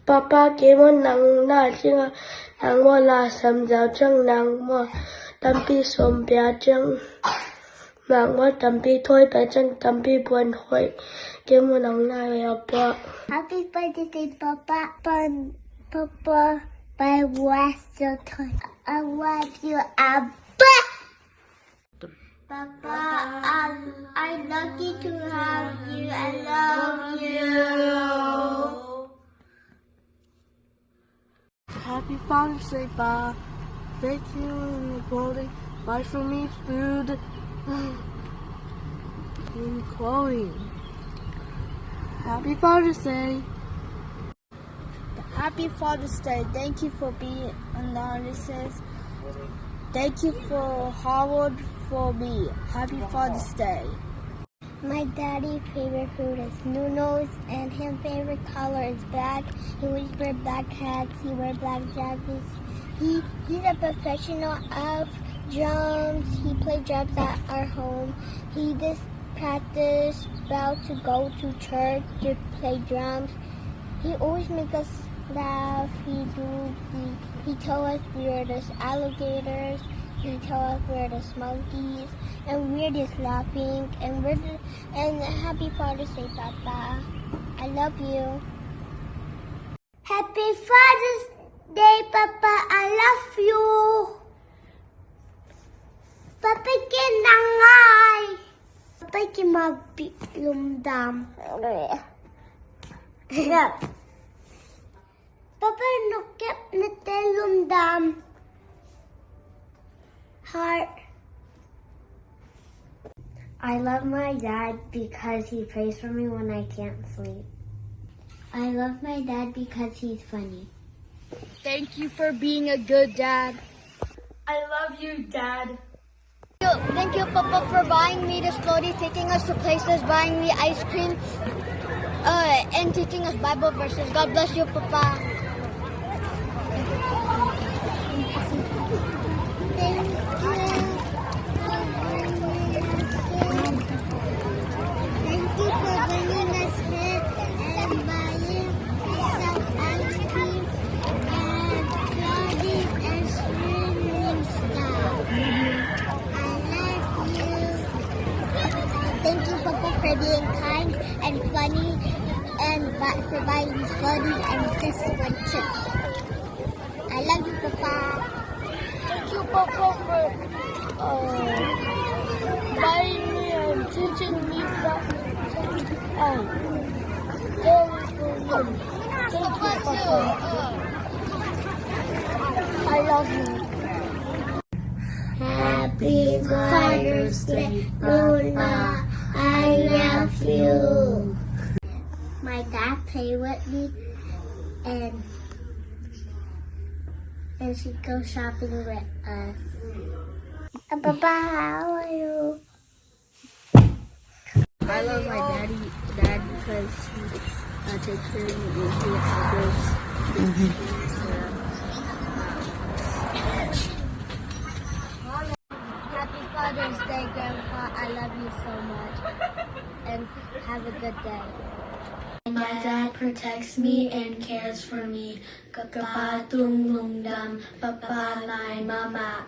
爸爸给我能那这让我拿什么证，让我当比送标证，让我当比推白证，当比本会，给我能那要不。Happy birthday, Papa. Papa, by Western toy. I love you, Abba. Papa, I'm lucky to have you. I love you. Happy Father's Day, Pa. Thank you and clothing. Buy for me food and clothing. Happy Father's Day. Happy Father's Day. Thank you for being on the artists. Thank you for Howard for me. Happy Father's Day. My daddy's favorite food is noodles, and his favorite color is black. He always wears black hats. He wears black jackets. He's a professional of drums. He plays drums at our home. He just practice about to go to church to play drums. He always makes us laugh. He told us we are the alligators. He told us we're the monkeys, and we're just laughing. And happy Father's Day, Papa. I love you. Happy Father's Day, Papa. I love you. Papa kinangay. Papa kimagpilumdam. Papa nukip nitelumdam. Heart. I love my dad because he prays for me when I can't sleep. I love my dad because he's funny. Thank you for being a good dad. I love you, Dad. Thank you, Papa, for buying me this floaty, taking us to places, buying me ice cream, and teaching us Bible verses. God bless you, Papa. Thank you. Thank you for bringing us here and buying some ice cream and floating and swimming stuff. I love you. Thank you, Papa, for being kind and funny and for buying these floaties and just one trip. I love you, Papa. Thank you, Papa, for buying me and teaching me that. Thank you, Papa. I love you. Happy Father's Day, Luna. I love you. My dad played with me and she goes shopping with us. Papa, how are you? I love my dad because he takes care of me and he helps. Happy Father's Day, Grandpa. I love you so much. And have a good day. My dad protects me and cares for me. Kapatung lungdam, papa nai mama.